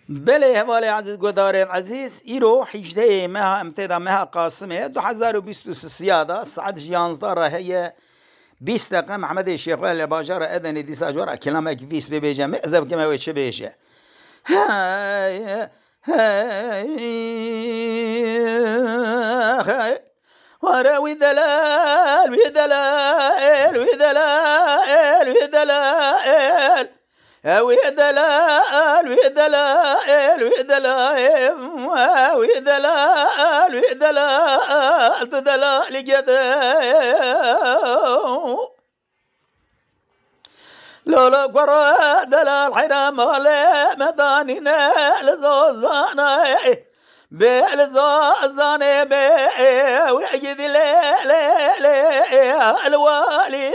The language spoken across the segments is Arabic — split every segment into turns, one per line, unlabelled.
بله هوالي عزیز گودارین عزیز ایرو حجده مها امتدا مها قاسمه 2023 ساعت 11 هي 20 دقيقة محمد الشيخ ولا باجر أذن دي ساجور كلامك فيس ببيجا مأذب كما ويتش بيجا هاي هاي وراوي ذلال وذلال وذلال وذلال وذلال وذلال وذلال وذلال وذلال تذلال جدا لولا قرى دلال حرام ولا مداننا لزوزانا بالزوزانا ويجد الوالي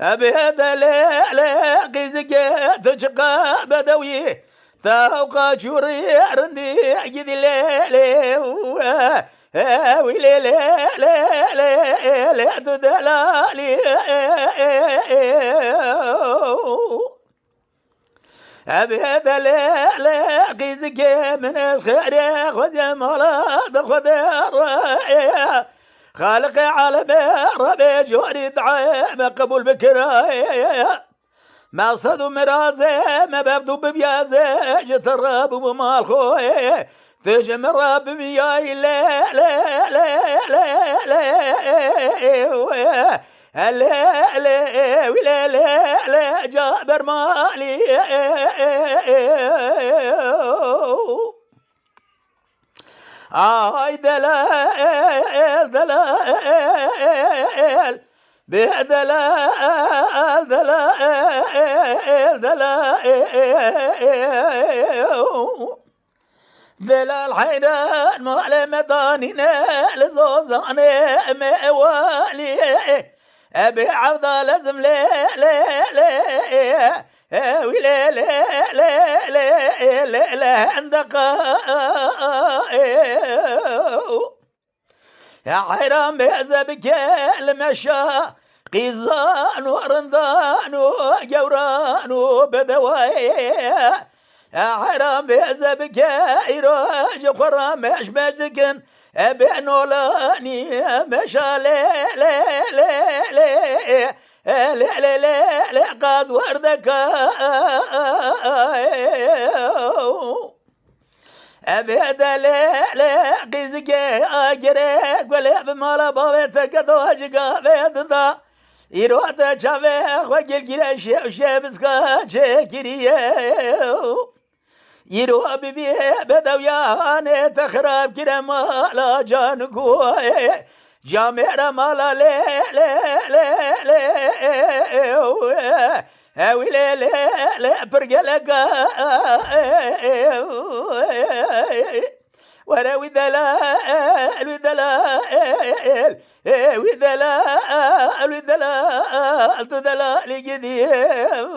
أبيت لا قيزك تشقى بدوي ثوق شوري رندي جد ويلي لا تدلالي أبيت لا قيزك من الخير خذ مراد خذ الرأي خالق عالم ربي جوري دعاء قبول بكراي ما صدو مرازي ما ببدو ببيازي جت الرب ومال خوي تجم الرب بياي لا لا لا لا لا لا لا ولا لا لا جابر مالي دلال دلال بدلال دلال دلال حيران مال مداننا لزوزاني موالي أبي عبد لازم لا لا لا ولا لا لا لا لا لا عندك يا حرام بيعزبك المشا قيزان ورندان وجوران وبدوايا يا حرام بيعزبك يروج قرامش مجكن بعنولاني مشا لا لا لا لا لا لا لا لا قاد وردك أبيد لا لا قيزك أجرك ولا بمالا بابتك دوجك بيد ذا يروت شافه وقل كلا شابسكا شكريه يرو ببي بدويا تخرب كلا مالا جانكو جامع مالا لا لا لا لا ولا لا لا برجلك ولا وذلال وذلال وذلال وذلال تذلال قديم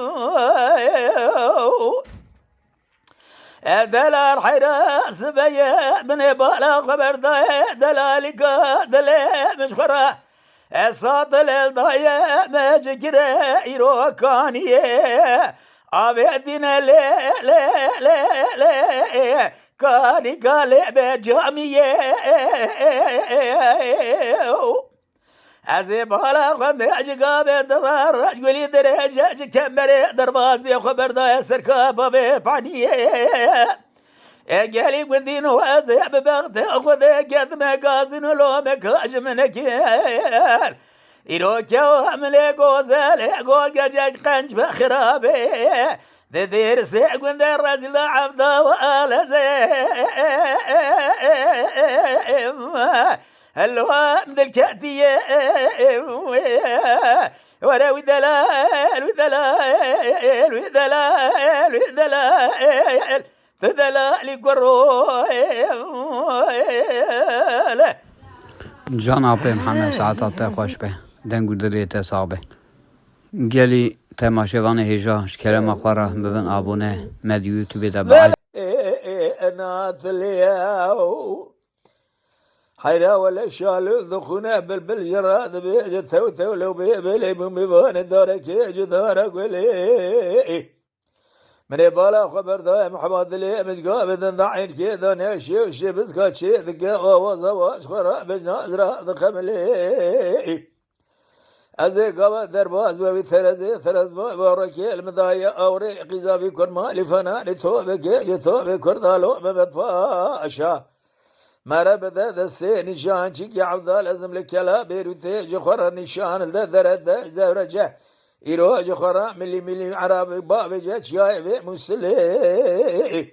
دلال حراس بيا من بالا خبر دلالك دلال مش خرا صوت الضيا ما جكرا يروكانيه أبدنا لا لا لا لا كاني قال بجامية أزيب هلا خد أجقاب الدار رجولي درجة كمري درباز بخبر دا سركاب بفانية قالي قدين وازيب بغت أخذ قد مقازن لو مكاج منكيل إروكا وعملي قوزالي قوجاج قنج بخرابي ذير سيقون ذي الرجل عبدا وآل زيم الوام ذي الكأتية وراوي ذلال وذلال وذلال وذلال تذلال قروي
جان آبی محمد ساعت خوش به دنگو دلیت صابه گلی تماشاوان هجا شکرم خورا ببن آبونه مد یوتیوب دا بعد
انا ثلياو حيرا ولا شالو ذخونا بالجراد بيج ثو لو بيبلي بمبان دارك يجدارك ولي من بالا خبر دا محمد لي مشقا بدن ضعين كذا نشي وشي بسكا شي ذكا وزواج خرا بجنازرا ذخم لي أزي قوى درباز وبي ثرز باركي المضايا أوري قزابي كرما لفنا لثوبك كردالو مبطفاشا مرا بدا دستي نشان شك يعوضا لازم لكلا بيروتي جخرا نشان درد زورجه إيرو جخرا ملي عربي باب جات شايف مسلي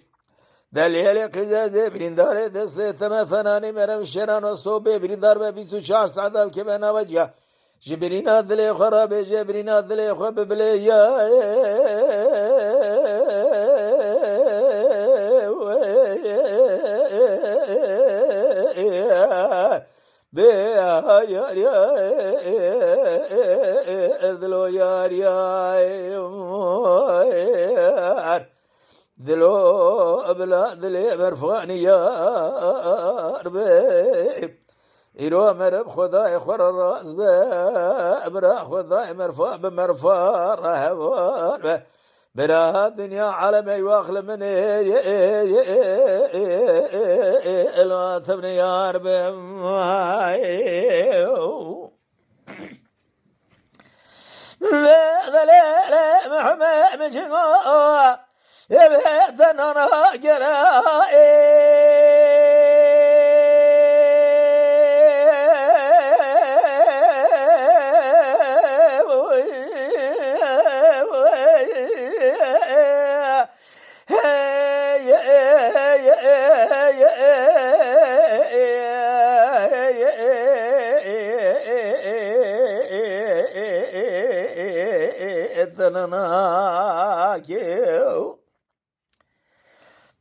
دليل قزازي بريندار دستي ثم فناني مرم شران وصوبي بريندار ببيسو شعر سعدا كبنا وجه جبرينا ذلي خراب جبرينا ذلي خب بليا بيا يا ذلو يا ذلو بلا ذلي مرفاني يا ربي إيرو مرب خداي خور الراس برا خداي مرفوع بمرفوع رهبان برا الدنيا عالمي واخل من لا تبني يا رب ذليل محمد مجنون يبيت انا قرائي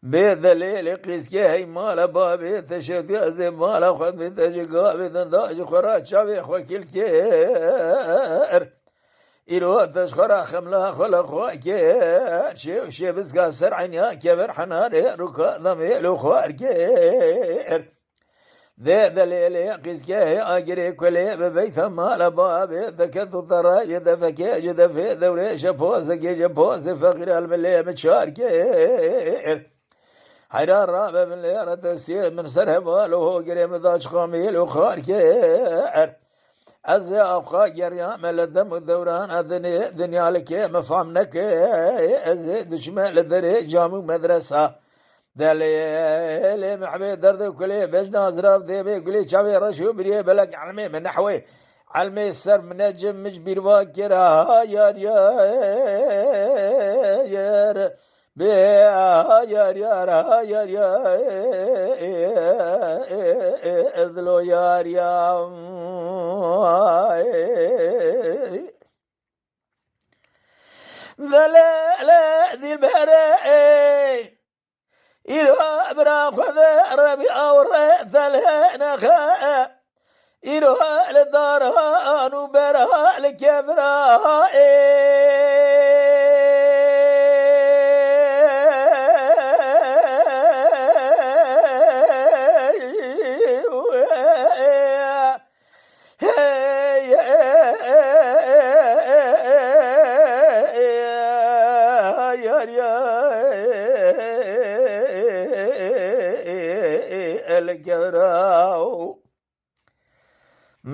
بذليل قيسكي هي مالا بابي تشوف يازي مالا خد بتجقا بتنداج خرا شابي خوكيل كير إيرو تشخرا خملا خلا خواكير شي بسكا سرعينيا كبر حناري ركا ضميلو خوار كير ذليل قيسكي هي اجري كلي ببيت مالا بابي ذكث ثراي دفكي جدفي دوري شبوز جبوز فقير الملي متشار كير حيران رابع من ليرة تسير من سرهم والوهو قريم ذاش خاميل وخار كير أزي أبقى جريان من الدم والدوران أذني دنيا لك مفهمنك أزي دشمال الذري جامو مدرسة دليل محبي درد وكلي بجنا زراف ذيبي كلي شابي رشو بريه بلق علمي من نحوي علمي السر من نجم مش بيرواكرا يار يار ارذلو يار ذلا ذي البهري إلى برا خذ ربي أو ثلنا خاء إلى للداران وبرا لكبرا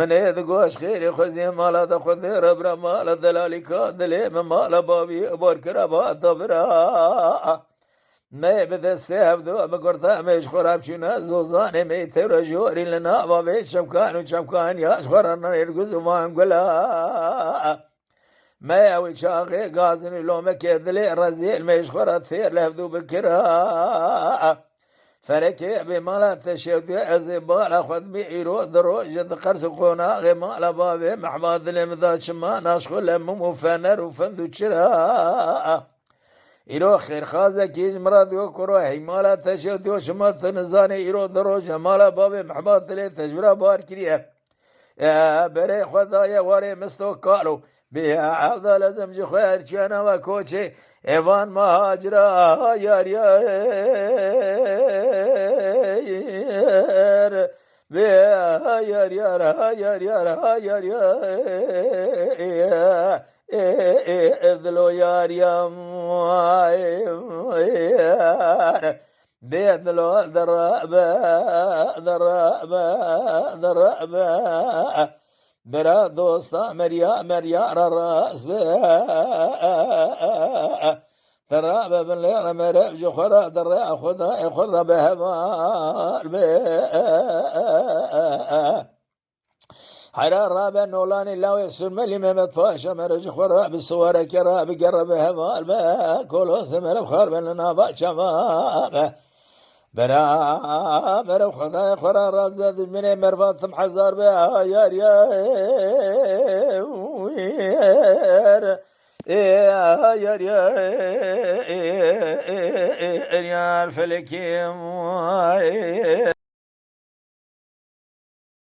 من يذقوش خير خذي مالا تخذي ربرا مالا ذلالكا ذليم مالا بابي بوركرا باتبرا ما بذستيها بذو مقرطا ميش خراب شنا زوزاني ميثر جوري لنا بابي شمكان وشمكان ياشخرنا يرقزو ما نقولا ما يوي شاقي قازني لو مكيدلي رزيل ميش خرا ثير لهذو بكرا فركي بمالا تشيوتي أزيبالا خذ بإيرو دروجة قرسقونا غمالا بابي محمد لمذا شما ناشخو لمم وفنر وفندو شرا إيرو خير خازة كيج مراد وكرو حمالا تشيوتي وشما ثنزاني إيرو دروجة مالا بابي محمد لي تجبرا بار كريه يا بري خدايا واري مستو قالو بيا عوضا لازم جي خير شانا وكوشي ايوان مهاجرا يار بيا يار ارذلو يار بيت لو ذرابة برا دوستا مريا راس ترابة بالليل مرب جخرا درا خذا بهمال حرار رابع نولاني لاوي يسر ملي ممت فاشا مرج خرا بالصور كرا بقرب همال ما كلو سمر بخار بلنا باشا برا مرب خدا خرا راز بذ من مرفات ثم حزار بها يار يار فلكي